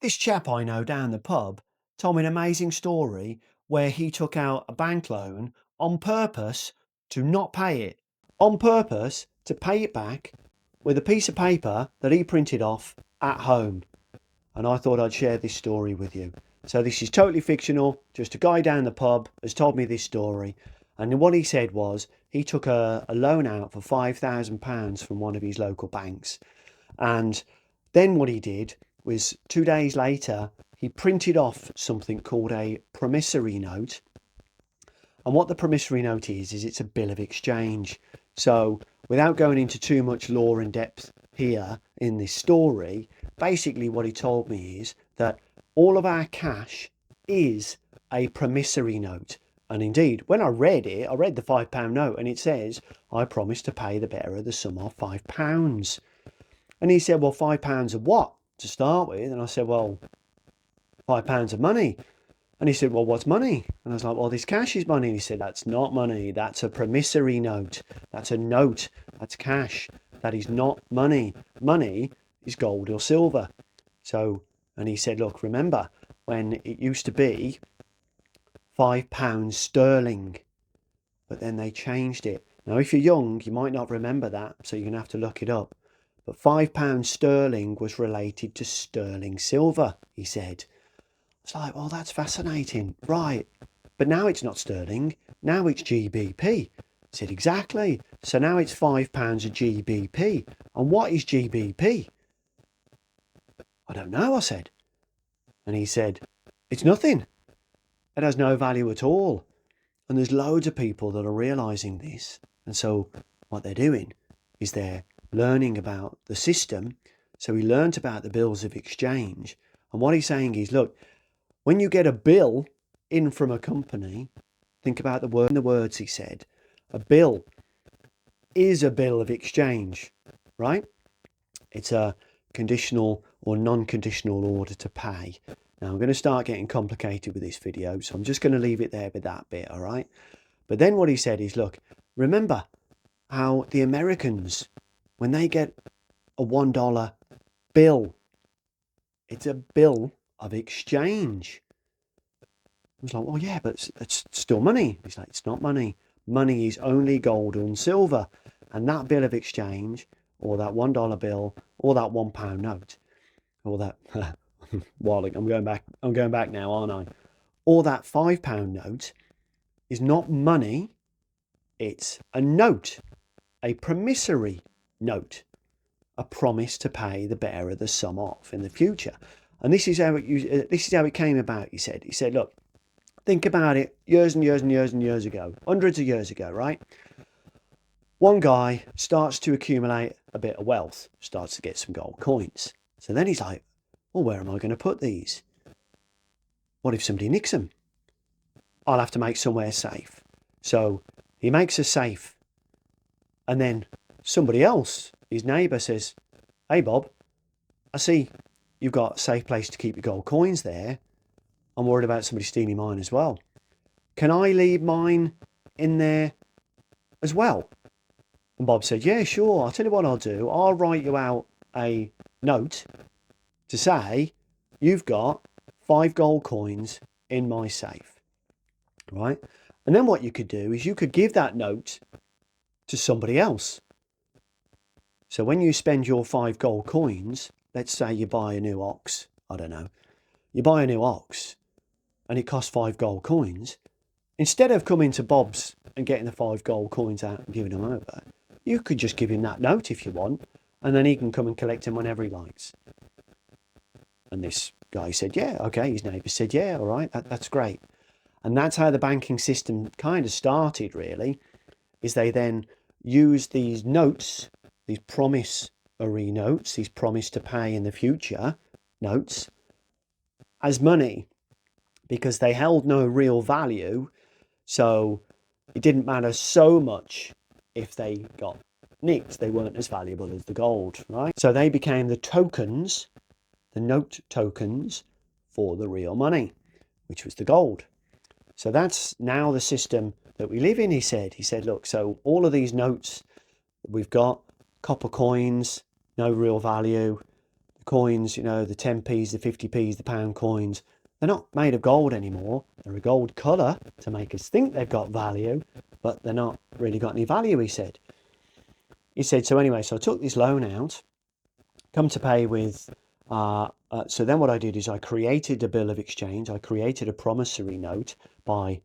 This chap I know down the pub told me an amazing story where he took out a bank loan on purpose to not pay it, on purpose to pay it back with a piece of paper that he printed off at home. And I thought I'd share this story with you. So this is totally fictional. Just a guy down the pub has told me this story. And what he said was he took a loan out for £5,000 from one of his local banks. And then what he did was 2 days later, he printed off something called a promissory note. And what the promissory note is it's a bill of exchange. So without going into too much lore and depth here in this story, basically what he told me is that all of our cash is a promissory note. And indeed, when I read it, I read the £5 note and it says, I promise to pay the bearer the sum of £5. And he said, well, £5 of what to start with? And I said, well, £5 of money. And he said, well, what's money? And I was like, well, this cash is money. And he said, that's not money. That's a promissory note. That's a note. That's cash. That is not money. Money is gold or silver. So, and he said, look, remember when it used to be £5 sterling, but then they changed it. Now, if you're young, you might not remember that, so you're going to have to look it up. But £5 sterling was related to sterling silver, he said. It's like, well, that's fascinating. Right. But now it's not sterling. Now it's GBP. I said, exactly. So now it's £5 of GBP. And what is GBP? I don't know, I said. And he said, it's nothing. It has no value at all. And there's loads of people that are realising this. And so what they're doing is they're learning about the system. So he learnt about the bills of exchange. And what he's saying is, look, when you get a bill in from a company, think about the words he said. A bill is a bill of exchange, right? It's a conditional or non-conditional order to pay. Now, I'm going to start getting complicated with this video, so I'm just going to leave it there with that bit, all right? But then what he said is, look, remember how the Americans, when they get a $1 bill, it's a bill of exchange. I was like, well, yeah, but it's still money. He's like, it's not money. Money is only gold and silver. And that bill of exchange, or that $1 bill, or that £1 note, or that, Walling, I'm going back now, aren't I? Or that £5 note is not money. It's a note, a promissory note, a promise to pay the bearer the sum off in the future. And this is how it came about. He said, look, think about it years and years and years and years ago, hundreds of years ago, right? One guy starts to accumulate a bit of wealth, starts to get some gold coins. So then he's like, well, where am I going to put these? What if somebody nicks them? I'll have to make somewhere safe. So he makes a safe. And then somebody else, his neighbour, says, hey, Bob, I see you've got a safe place to keep your gold coins there. I'm worried about somebody stealing mine as well. Can I leave mine in there as well? And Bob said, yeah, sure. I'll tell you what I'll do. I'll write you out a note to say you've got 5 gold coins in my safe, right? And then what you could do is you could give that note to somebody else. So when you spend your 5 gold coins, let's say you buy a new ox, I don't know, you buy a new ox and it costs 5 gold coins, instead of coming to Bob's and getting the 5 gold coins out and giving them over, you could just give him that note if you want, and then he can come and collect them whenever he likes. And this guy said, yeah, okay. His neighbour said, yeah, all right, that's great. And that's how the banking system kind of started, really, is they then used these notes, these promissory notes, these promise to pay in the future notes, as money, because they held no real value. So it didn't matter so much if they got nicked. They weren't as valuable as the gold, right? So they became the tokens, the note tokens for the real money, which was the gold. So that's now the system that we live in, he said. He said, look, so all of these notes that we've got, copper coins, no real value. The coins, the 10p's, the 50p's, the pound coins, they're not made of gold anymore. They're a gold colour to make us think they've got value, but they're not really got any value, he said. So anyway, so I took this loan out, come to pay with, so then what I did is I created a bill of exchange. I created a promissory note by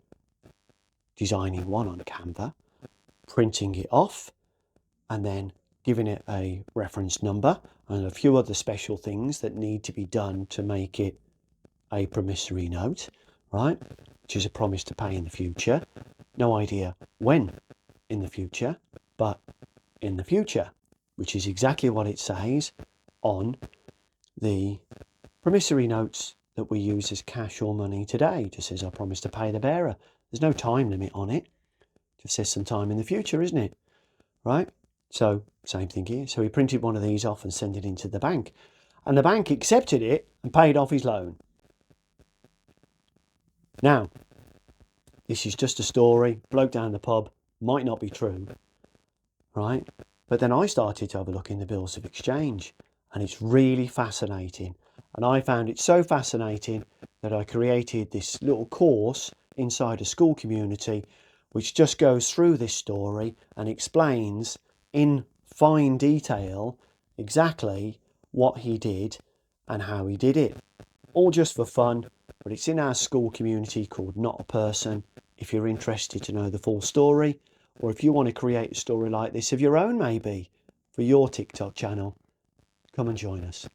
designing one on Canva, printing it off, and then giving it a reference number and a few other special things that need to be done to make it a promissory note, right? Which is a promise to pay in the future. No idea when in the future, but in the future, which is exactly what it says on the promissory notes that we use as cash or money today. It just says, I promise to pay the bearer. There's no time limit on it. It just says some time in the future, isn't it? Right? So, same thing here. So he printed one of these off and sent it into the bank. And the bank accepted it and paid off his loan. Now, this is just a story. Bloke down the pub, might not be true, right? But then I started to have a look in the bills of exchange, and it's really fascinating. And I found it so fascinating that I created this little course inside a school community, which just goes through this story and explains in fine detail exactly what he did and how he did it. All just for fun, but it's in our school community called Not a Person. If you're interested to know the full story, or if you want to create a story like this of your own, maybe for your TikTok channel, come and join us.